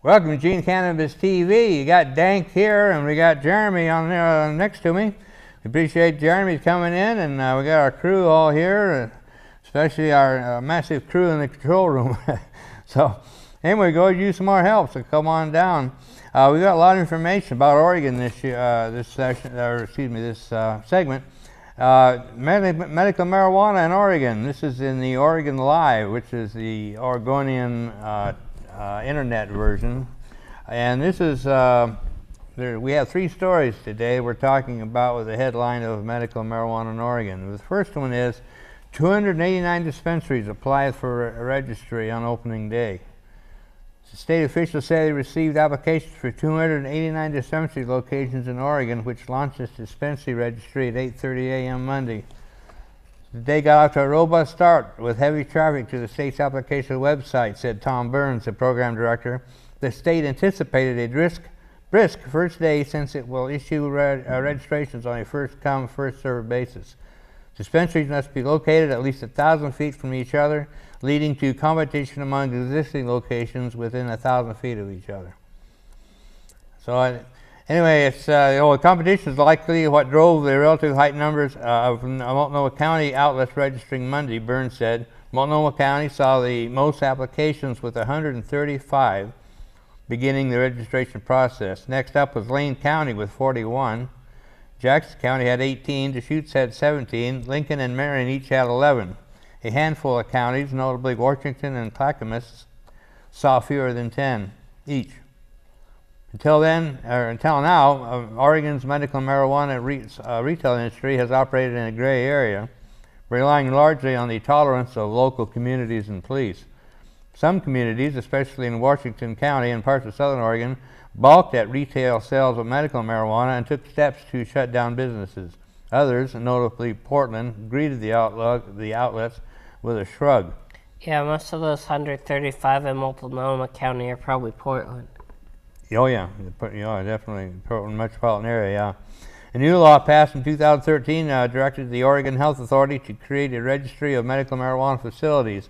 Welcome to Eugene Cannabis TV. You got Dank here, and we got Jeremy on there next to me. We appreciate Jeremy coming in, and we got our crew all here, especially our massive crew in the control room. So, anyway, go use some more help. So come on down. We got a lot of information about Oregon this year, this segment. Medical marijuana in Oregon. This is in the Oregon Live, which is the Oregonian internet version. And this is, we have three stories today we're talking about with the headline of medical marijuana in Oregon. The first one is 289 dispensaries applied for a registry on opening day. State officials say they received applications for 289 dispensary locations in Oregon, which launched its dispensary registry at 8:30 a.m. Monday. The day got off to a robust start with heavy traffic to the state's application website, said Tom Burns, the program director. The state anticipated a brisk first day since it will issue registrations on a first-come, first-served basis. Dispensaries must be located at least 1,000 feet from each other, leading to competition among existing locations within 1,000 feet of each other. So anyway, it's the competition is likely what drove the relative high numbers of Multnomah County outlets registering Monday, Burns said. Multnomah County saw the most applications with 135 beginning the registration process. Next up was Lane County with 41. Jackson County had 18, Deschutes had 17, Lincoln and Marion each had 11. A handful of counties, notably Washington and Clackamas, saw fewer than 10 each. Until now, Oregon's medical marijuana retail industry has operated in a gray area, relying largely on the tolerance of local communities and police. Some communities, especially in Washington County and parts of southern Oregon, balked at retail sales of medical marijuana and took steps to shut down businesses. Others, notably Portland, greeted the outlets with a shrug. Yeah, most of those 135 in Multnomah County are probably Portland. Oh yeah, definitely Portland metropolitan area, yeah. A new law passed in 2013 directed the Oregon Health Authority to create a registry of medical marijuana facilities.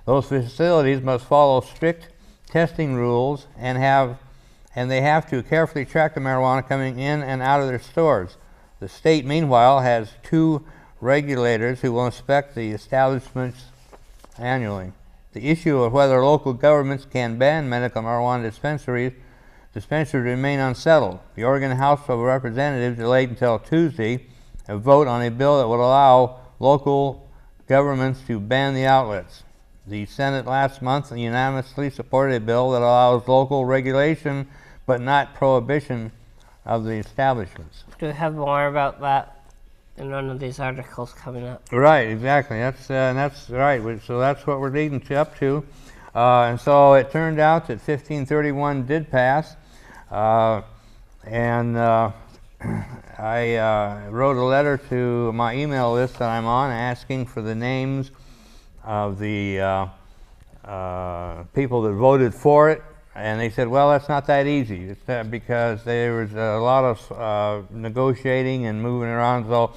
Those facilities must follow strict testing rules and they have to carefully track the marijuana coming in and out of their stores. The state, meanwhile, has 2 regulators who will inspect the establishments annually. The issue of whether local governments can ban medical marijuana dispensaries remain unsettled. The Oregon House of Representatives delayed until Tuesday a vote on a bill that would allow local governments to ban the outlets. The Senate last month unanimously supported a bill that allows local regulation but not prohibition of the establishments. Do we have more about that in one of these articles coming up? Right, exactly. That's right. So that's what we're leading up to. And so it turned out that 1531 did pass. I wrote a letter to my email list that I'm on asking for the names of the people that voted for it. And they said, well, that's not that easy. It's because there was a lot of negotiating and moving around. So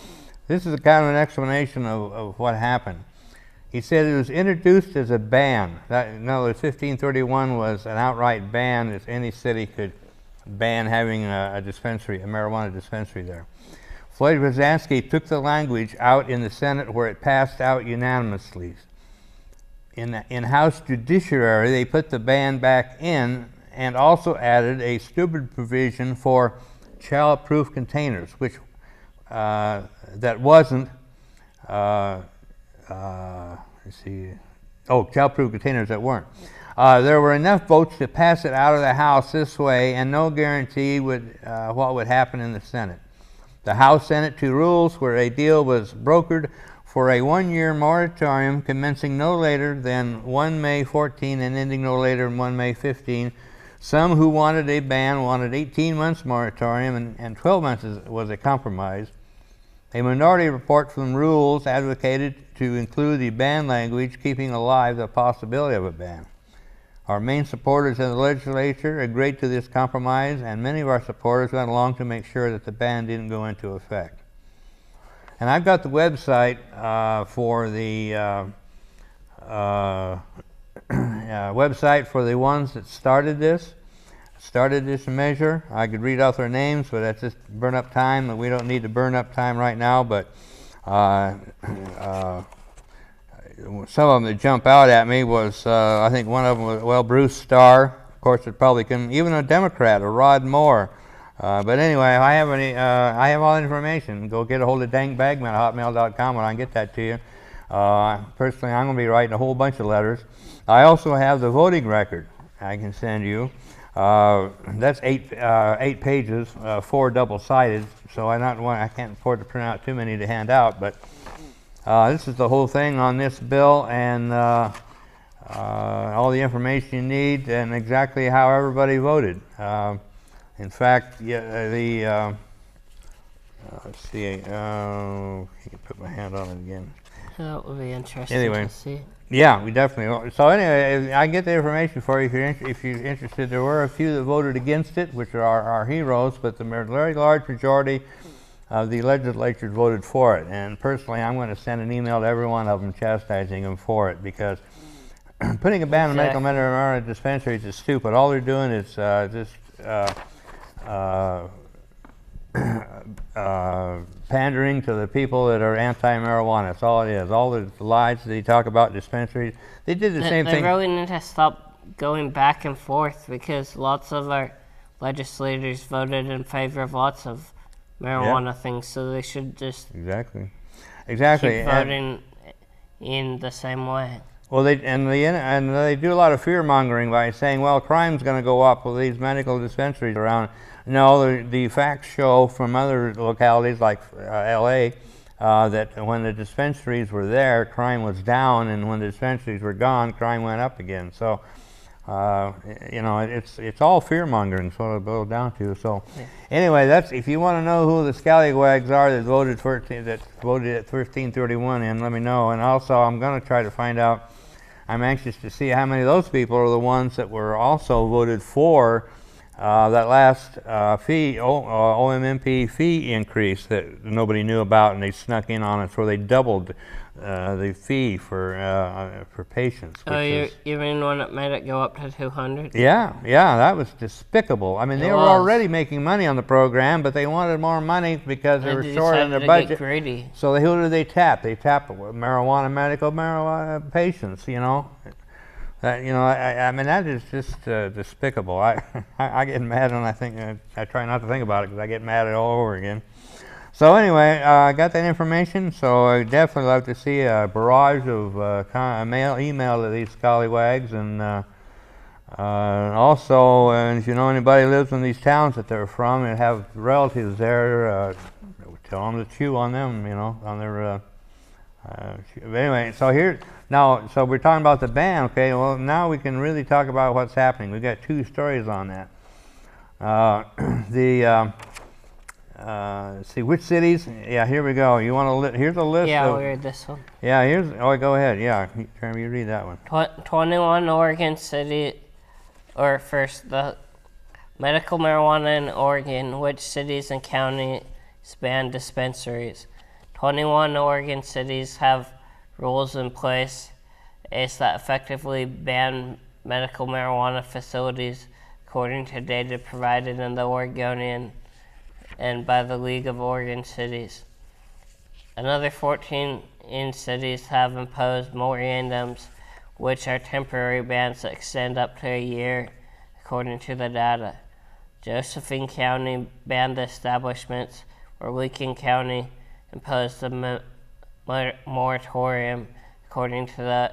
this is a kind of an explanation of what happened. He said it was introduced as a ban. In other words, 1531 was an outright ban that any city could ban having a marijuana dispensary there. Floyd Brzezinski took the language out in the Senate where it passed out unanimously. In House Judiciary, they put the ban back in and also added a stupid provision for child-proof containers, which that wasn't, child-proof containers that weren't. There were enough votes to pass it out of the House this way, and no guarantee what would happen in the Senate. The House sent it to rules where a deal was brokered for a 1-year moratorium commencing no later than 1 May 14 and ending no later than 1 May 15. Some who wanted a ban wanted 18 months moratorium, and 12 months was a compromise. A minority report from rules advocated to include the ban language, keeping alive the possibility of a ban. Our main supporters in the legislature agreed to this compromise, and many of our supporters went along to make sure that the ban didn't go into effect. And I've got the website for the website for the ones that started this. started this measure. I could read off their names, but that's just burn up time, and we don't need to burn up time right now. But some of them that jump out at me was, I think one of them was, well, Bruce Starr, of course, Republican, even a Democrat, a Rod Moore. But anyway, I have all the information. Go get a hold of Dang Bagman at hotmail.com and I can get that to you. Personally, I'm going to be writing a whole bunch of letters. I also have the voting record I can send you. That's eight pages, 4 double-sided, so I can't afford to print out too many to hand out, but this is the whole thing on this bill, and all the information you need and exactly how everybody voted. In fact, let's see, I can put my hand on it again. That would be interesting Anyway. to see. Yeah, we definitely. So anyway, I get the information for you if you're interested. There were a few that voted against it, which are our heroes, but the very large majority of the legislature voted for it. And personally, I'm going to send an email to every one of them chastising them for it, because putting a ban on medical marijuana dispensaries is stupid. All they're doing is just pandering to the people that are anti-marijuana. That's all it is. All the lies that they talk about dispensaries. They did the same thing. They really need to stop going back and forth, because lots of our legislators voted in favor of lots of marijuana things, so they should just Exactly. keep voting in the same way. Well, they do a lot of fear mongering by saying, well, crime's going to go up with these medical dispensaries around. No, the facts show from other localities like L.A. That when the dispensaries were there, crime was down, and when the dispensaries were gone, crime went up again. So, it's all fear mongering. That's what it boils down to. So, anyway, that's if you want to know who the scallywags are that voted at 1331 in, let me know. And also, I'm going to try to find out. I'm anxious to see how many of those people are the ones that were also voted for that last OMMP fee increase that nobody knew about, and they snuck in on it, so they doubled the fee for patients. Oh, you mean one that made it go up to 200? Yeah, that was despicable. I mean, they were already making money on the program, but they wanted more money because they were short on their budget. Get greedy. So who did they tap? They tapped medical marijuana patients. I mean, that is just despicable. I get mad, and I try not to think about it because I get mad all over again. So anyway, I got that information, so I definitely love to see a barrage of email to these scallywags, and also, if you know anybody who lives in these towns that they're from and have relatives there, tell them to chew on them, on their. But anyway, so so we're talking about the ban, okay? Well, now we can really talk about what's happening. We've got 2 stories on that. Let's see, which cities? Yeah, here we go. You want to here's a list. Yeah, I'll read this one. Yeah, go ahead. Yeah, you read that one. 21 Oregon city, or first, the medical marijuana in Oregon, which cities and counties ban dispensaries. 21 Oregon cities have rules in place that effectively ban medical marijuana facilities, according to data provided in the Oregonian and by the League of Oregon Cities. Another 14 cities have imposed moratoriums, which are temporary bans that extend up to a year, according to the data. Josephine County banned the establishments, where Lincoln County imposed a moratorium, according to the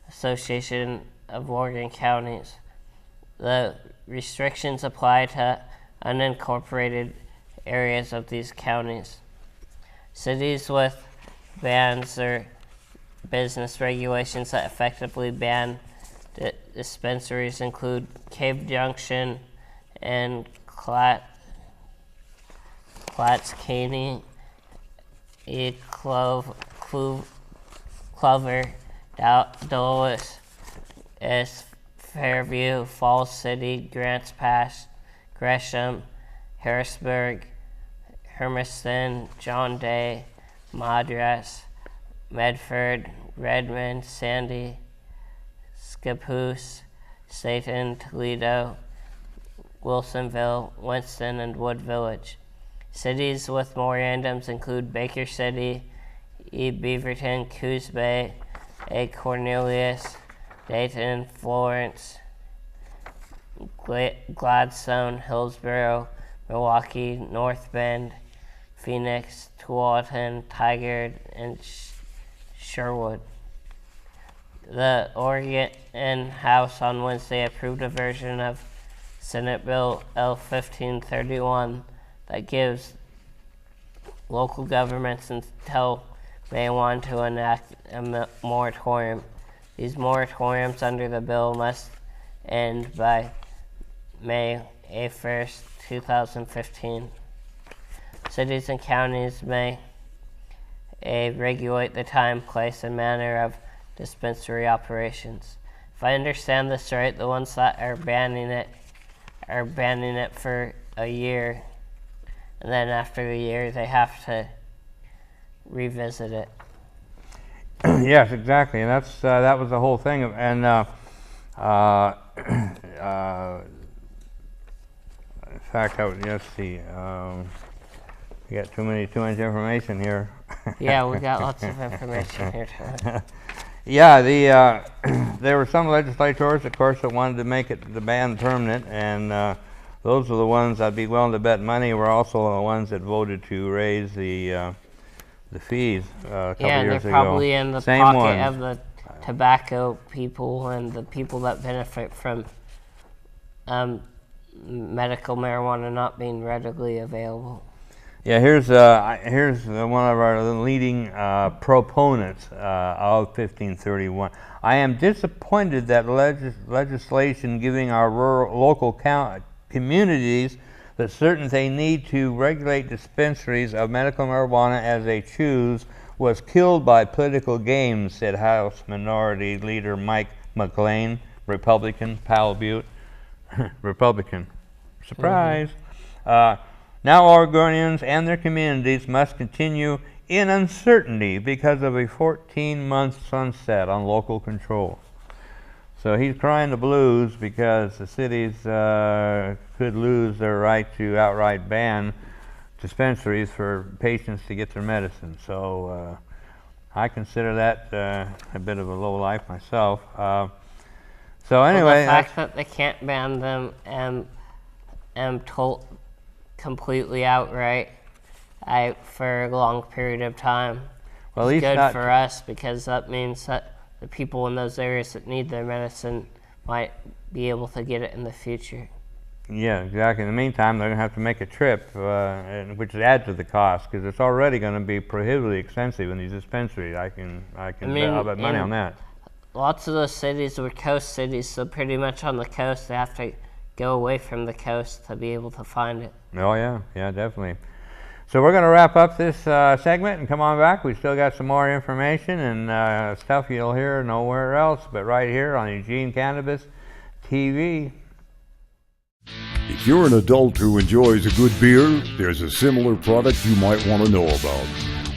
Association of Oregon Counties. The restrictions apply to unincorporated areas of these counties. Cities with bans or business regulations that effectively ban dispensaries include Cave Junction and Clatts Caney, Clover, Dulles, Fairview, Falls City, Grants Pass, Gresham, Harrisburg, Hermiston, John Day, Madras, Medford, Redmond, Sandy, Scappoose, Staten, Toledo, Wilsonville, Winston, and Wood Village. Cities with memorandums include Baker City, E. Beaverton, Coos Bay, A. Cornelius, Dayton, Florence, Gladstone, Hillsborough, Milwaukee, North Bend, Phoenix, Tualatin, Tigard, and Sherwood. The Oregon House on Wednesday approved a version of Senate Bill L-1531 that gives local governments until May 1 to enact a moratorium. These moratoriums under the bill must end by May 1st, 2015. Cities and counties may regulate the time, place, and manner of dispensary operations. If I understand this right, the ones that are banning it for a year, and then after the year they have to revisit it. Yes, exactly, and that was the whole thing. And in fact, let's see. We got too much information here. Yeah, we got lots of information here tonight. Yeah, there were some legislators, of course, that wanted to make the ban permanent, and those are the ones I'd be willing to bet money were also the ones that voted to raise the fees a couple yeah, years ago. and they're probably in the Same pocket ones. of the tobacco people and the people that benefit from medical marijuana not being readily available. Yeah, here's one of our leading proponents of 1531. I am disappointed that legislation giving our local communities the certainty they need to regulate dispensaries of medical marijuana as they choose was killed by political games, said House Minority Leader Mike McLean, Republican, Powell Butte, Republican. Surprise. Now Oregonians and their communities must continue in uncertainty because of a 14-month sunset on local control. So he's crying the blues because the cities could lose their right to outright ban dispensaries for patients to get their medicine. So I consider that a bit of a low life myself. So anyway, well, the fact that they can't ban them and told completely outright for a long period of time is good for us, because that means that the people in those areas that need their medicine might be able to get it in the future. Yeah, exactly. In the meantime, they're going to have to make a trip, which adds to the cost, because it's already going to be prohibitively expensive in these dispensaries. I'll bet money on that. Lots of those cities were coast cities, so pretty much on the coast they have to go away from the coast to be able to find it. Oh yeah, definitely. So we're going to wrap up this segment and come on back. We still got some more information and stuff you'll hear nowhere else but right here on Eugene Cannabis TV. If you're an adult who enjoys a good beer, there's a similar product you might want to know about.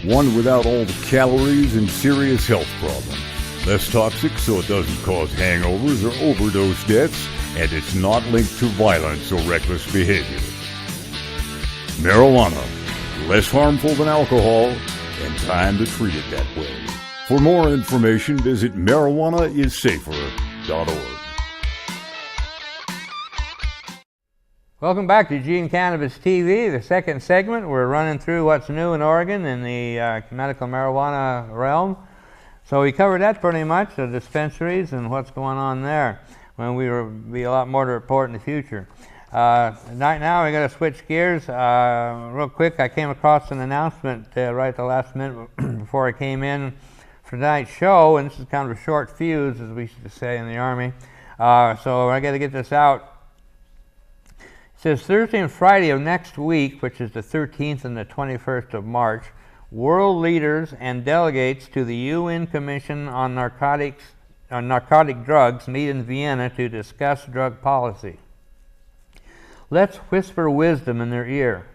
One without all the calories and serious health problems. Less toxic so it doesn't cause hangovers or overdose deaths, and it's not linked to violence or reckless behavior. Marijuana. Less harmful than alcohol, and time to treat it that way. For more information, visit marijuanaissafer.org. Welcome back to Eugene Cannabis TV, the second segment. We're running through what's new in Oregon in the medical marijuana realm. So we covered that pretty much, the dispensaries and what's going on there. When we will be a lot more to report in the future. Right now we're going to switch gears real quick. I came across an announcement right at the last minute before I came in for tonight's show, and this is kind of a short fuse, as we used to say in the Army. So I got to get this out. It says Thursday and Friday of next week, which is the 13th and the 21st of March, world leaders and delegates to the UN Commission on Narcotic Drugs meet in Vienna to discuss drug policy. Let's whisper wisdom in their ear.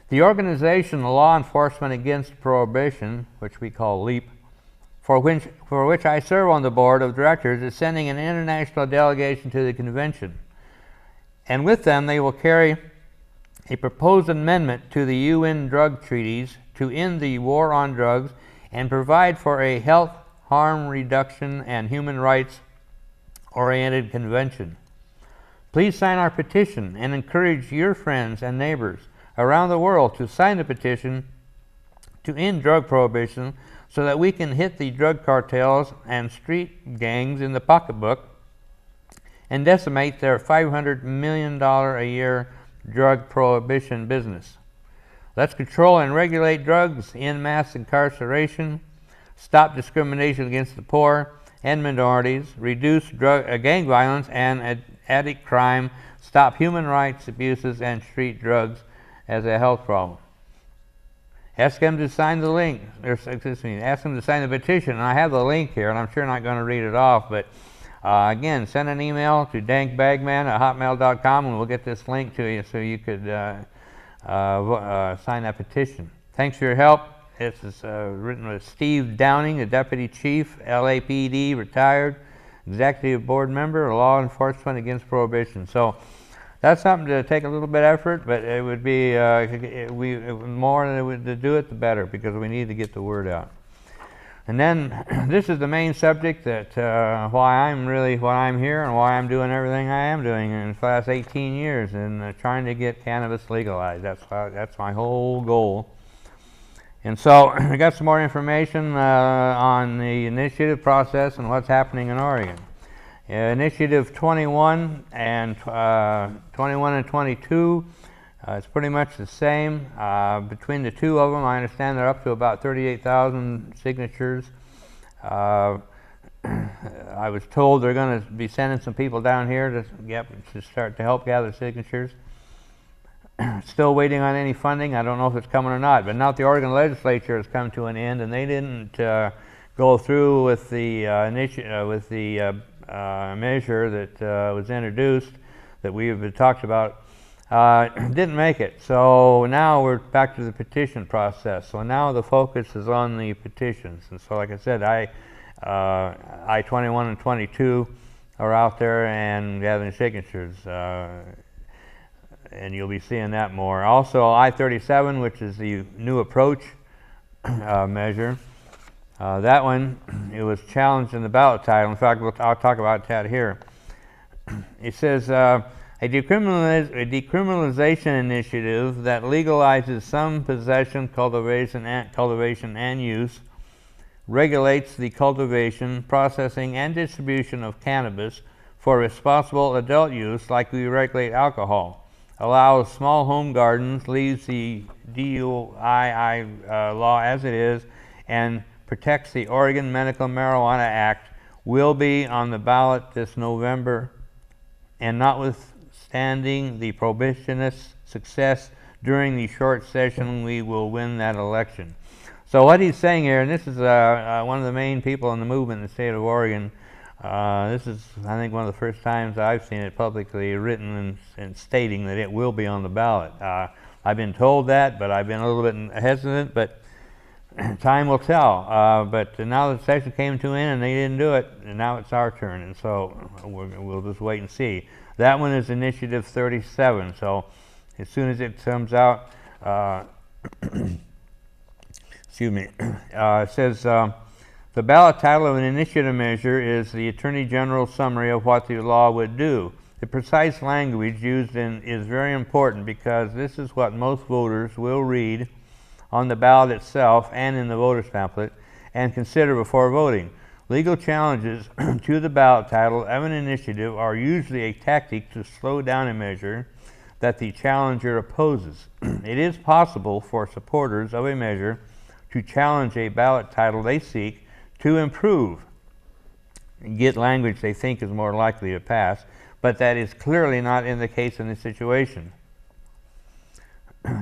The organization Law Enforcement Against Prohibition, which we call LEAP, for which I serve on the board of directors, is sending an international delegation to the convention. and with them they will carry a proposed amendment to the UN drug treaties to end the war on drugs and provide for a health harm reduction and human rights oriented convention. Please sign our petition and encourage your friends and neighbors around the world to sign the petition to end drug prohibition so that we can hit the drug cartels and street gangs in the pocketbook and decimate their $500 million a year drug prohibition business. Let's control and regulate drugs, end mass incarceration, stop discrimination against the poor and minorities, reduce gang violence and addict crime, stop human rights abuses and treat drugs as a health problem. Ask them to sign the link, ask them to sign the petition, and I have the link here, and I'm sure not going to read it off, but again, send an email to dankbagman@hotmail.com and we'll get this link to you so you could sign that petition. Thanks for your help. This is written with Steve Downing, the Deputy Chief, LAPD, retired, Executive Board Member, Law Enforcement Against Prohibition. So that's something to take a little bit of effort, but it would be more to do it, the better, because we need to get the word out. And then this is the main subject that why I'm here and why I'm doing everything I am doing in the last 18 years and trying to get cannabis legalized. That's my whole goal. And so I got some more information on the initiative process and what's happening in Oregon. Initiative 21 and 22, it's pretty much the same. Between the two of them, I understand they're up to about 38,000 signatures. I was told they're going to be sending some people down here to start to help gather signatures. Still waiting on any funding. I don't know if it's coming or not, but now the Oregon legislature has come to an end, and they didn't go through with the measure that was introduced that we've talked about. Didn't make it. So now we're back to the petition process. So now the focus is on the petitions. And so, like I said, I-21 and 22 are out there and gathering signatures. And you'll be seeing that more. Also, I-37, which is the new approach measure. That one, it was challenged in the ballot title. In fact, I'll talk about that here. It says, a decriminalization initiative that legalizes some possession, cultivation, and use, regulates the cultivation, processing, and distribution of cannabis for responsible adult use like we regulate alcohol, allows small home gardens, leaves the DUI law as it is, and protects the Oregon Medical Marijuana Act, will be on the ballot this November, and notwithstanding the prohibitionist success during the short session, we will win that election. So what he's saying here, and this is one of the main people in the movement in the state of Oregon. This is, I think, one of the first times I've seen it publicly written and stating that it will be on the ballot. I've been told that, but I've been a little bit hesitant, but time will tell. But now the session came to an end and they didn't do it, and now it's our turn, and so we'll just wait and see. That one is Initiative 37, so as soon as it comes out, excuse me, it says, the ballot title of an initiative measure is the Attorney General's summary of what the law would do. The precise language used is very important because this is what most voters will read on the ballot itself and in the voter's pamphlet and consider before voting. Legal challenges to the ballot title of an initiative are usually a tactic to slow down a measure that the challenger opposes. It is possible for supporters of a measure to challenge a ballot title they seek to improve and get language they think is more likely to pass, but that is clearly not in the case in this situation.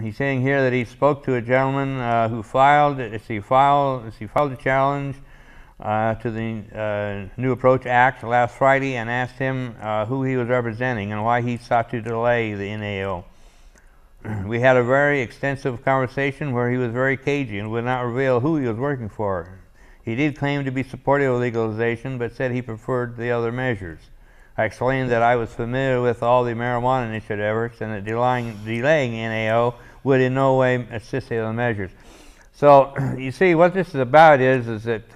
He's saying here that he spoke to a gentleman who filed a challenge to the New Approach Act last Friday and asked him who he was representing and why he sought to delay the NAO. We had a very extensive conversation where he was very cagey and would not reveal who he was working for. He did claim to be supportive of legalization, but said he preferred the other measures. I explained that I was familiar with all the marijuana initiative efforts and that delaying NAO would in no way assist the measures. So you see, what this is about is that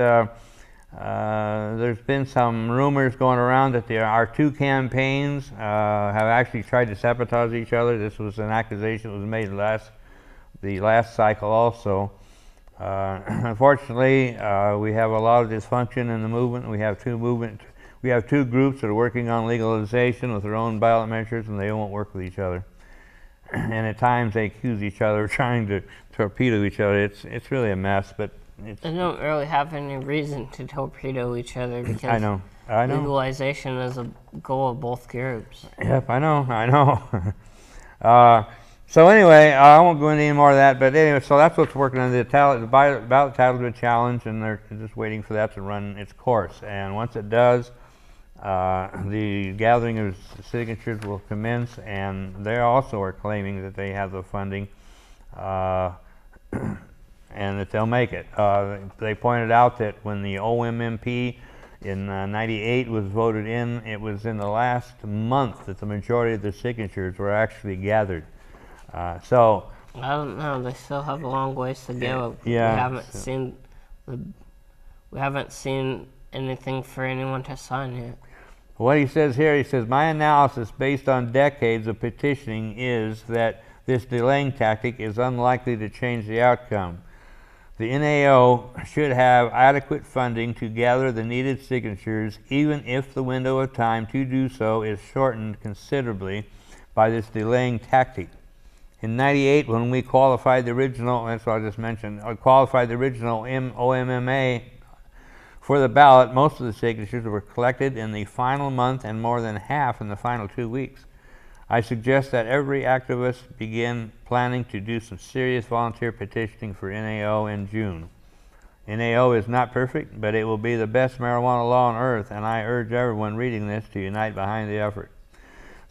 there's been some rumors going around that our two campaigns have actually tried to sabotage each other. This was an accusation that was made the last cycle also. Unfortunately, we have a lot of dysfunction in the movement. We have two groups that are working on legalization with their own ballot measures, and they won't work with each other. And at times they accuse each other of trying to torpedo each other. It's really a mess, but they don't really have any reason to torpedo each other because I know. legalization is a goal of both groups. Yep, I know. So anyway, I won't go into any more of that, but anyway, so that's what's working on the ballot title challenge, and they're just waiting for that to run its course. And once it does, the gathering of signatures will commence, and they also are claiming that they have the funding and that they'll make it. They pointed out that when the OMMP in '98 was voted in, it was in the last month that the majority of the signatures were actually gathered. So I don't know. They still have a long ways to go. Yeah, we haven't seen anything for anyone to sign yet. What he says here, he says, my analysis based on decades of petitioning is that this delaying tactic is unlikely to change the outcome. The NAO should have adequate funding to gather the needed signatures, even if the window of time to do so is shortened considerably by this delaying tactic. In '98, when we qualified the original, that's what I just mentioned, qualified the original OMMA for the ballot, most of the signatures were collected in the final month and more than half in the final 2 weeks. I suggest that every activist begin planning to do some serious volunteer petitioning for NAO in June. NAO is not perfect, but it will be the best marijuana law on earth, and I urge everyone reading this to unite behind the effort.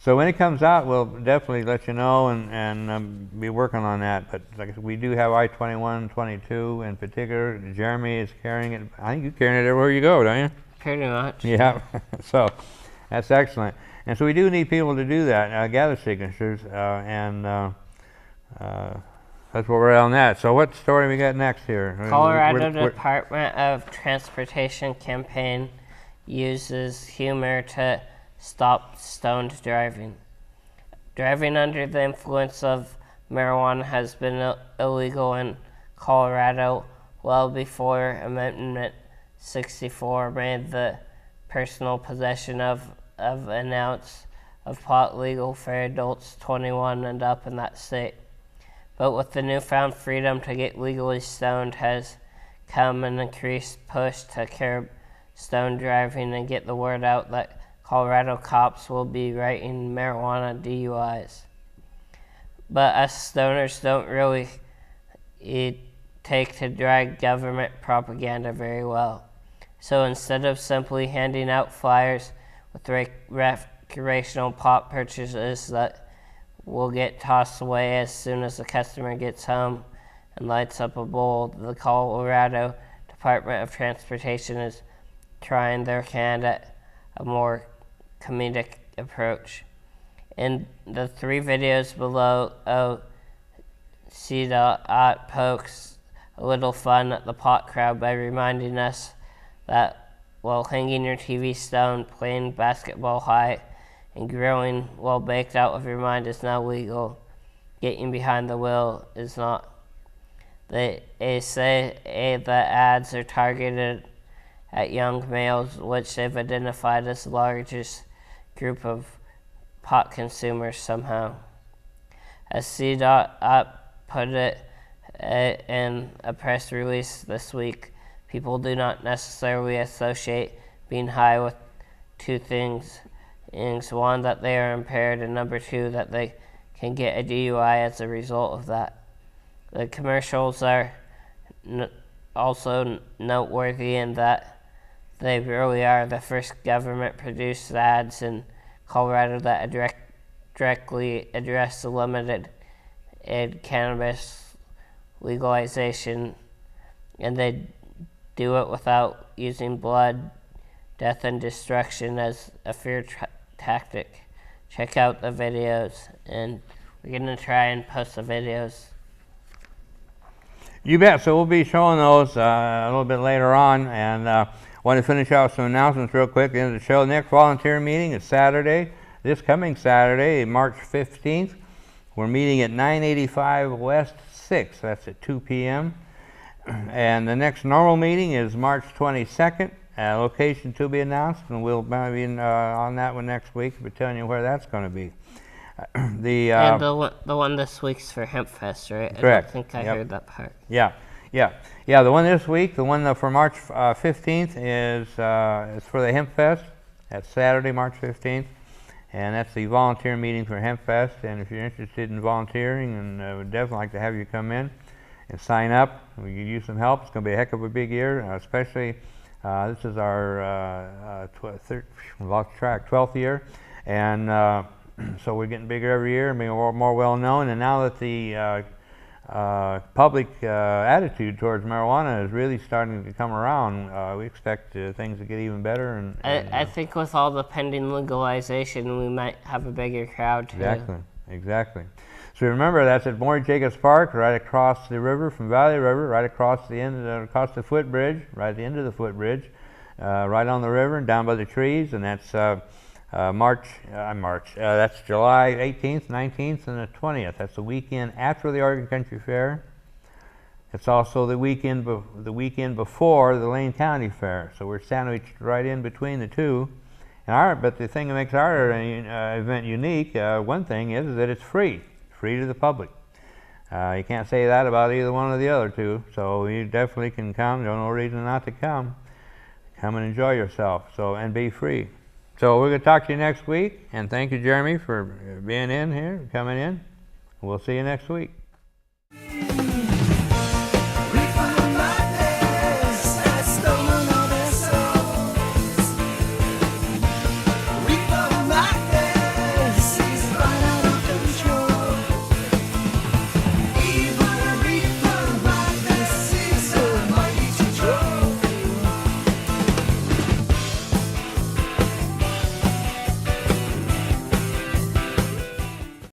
So when it comes out, we'll definitely let you know and be working on that. But like I said, we do have I-21, 22 in particular. Jeremy is carrying it. I think you're carrying it everywhere you go, don't you? Pretty much. Yeah. So that's excellent. And so we do need people to do that, gather signatures, and that's where we're at on that. So what story we got next here? Colorado Department of Transportation campaign uses humor to stop stoned driving. Driving under the influence of marijuana has been illegal in Colorado well before Amendment 64 made the personal possession of an ounce of pot legal for adults 21 and up in that state. But with the newfound freedom to get legally stoned has come an increased push to curb stoned driving and get the word out that Colorado cops will be writing marijuana DUIs. But us stoners don't really take to drag government propaganda very well. So instead of simply handing out flyers with recreational pot purchases that will get tossed away as soon as the customer gets home and lights up a bowl, the Colorado Department of Transportation is trying their hand at a more comedic approach. In the 3 videos below, CDOT pokes a little fun at the pot crowd by reminding us that while hanging your TV stoned, playing basketball high, and grilling while baked out of your mind is now legal, getting behind the wheel is not. They say the ads are targeted at young males, which they've identified as the largest group of pot consumers somehow. As CDOT put it in a press release this week, people do not necessarily associate being high with 2 things. One, that they are impaired, and number 2, that they can get a DUI as a result of that. The commercials are also noteworthy in that they really are the first government-produced ads in Colorado that directly address the limited cannabis legalization, and they do it without using blood, death, and destruction as a fear tactic. Check out the videos, and we're going to try and post the videos. You bet. So we'll be showing those a little bit later on, and want to finish out some announcements real quick at the end of the show. The next volunteer meeting is Saturday, this coming Saturday, March 15th. We're meeting at 985 West 6th. That's at 2 p.m. And the next normal meeting is March 22nd. Location to be announced, and we'll be on that one next week. We'll be telling you where that's going to be. And the one this week's for Hemp Fest, right? Correct. I don't think I heard that part. Yeah. The one this week, the one for March 15th is for the Hemp Fest. That's Saturday, March 15th, and that's the volunteer meeting for Hemp Fest. And if you're interested in volunteering, and we'd definitely like to have you come in and sign up. We could use some help. It's going to be a heck of a big year, especially this is our 12th year, and so we're getting bigger every year and being more well known. And now that the public attitude towards marijuana is really starting to come around, we expect things to get even better. And I think with all the pending legalization, we might have a bigger crowd too. Exactly. So remember, that's at Maury Jacobs Park, right across the river from Valley River, right across across the footbridge, right at the end of the footbridge, right on the river and down by the trees. And that's that's July 18th, 19th, and the 20th. That's the weekend after the Oregon Country Fair. It's also the weekend before the Lane County Fair. So we're sandwiched right in between the two. But the thing that makes our event unique, one thing is that it's free to the public. You can't say that about either one of the other two. So you definitely can come. There's no reason not to come. Come and enjoy yourself. And be free. So we're going to talk to you next week, and thank you, Jeremy, for being in here, coming in. We'll see you next week.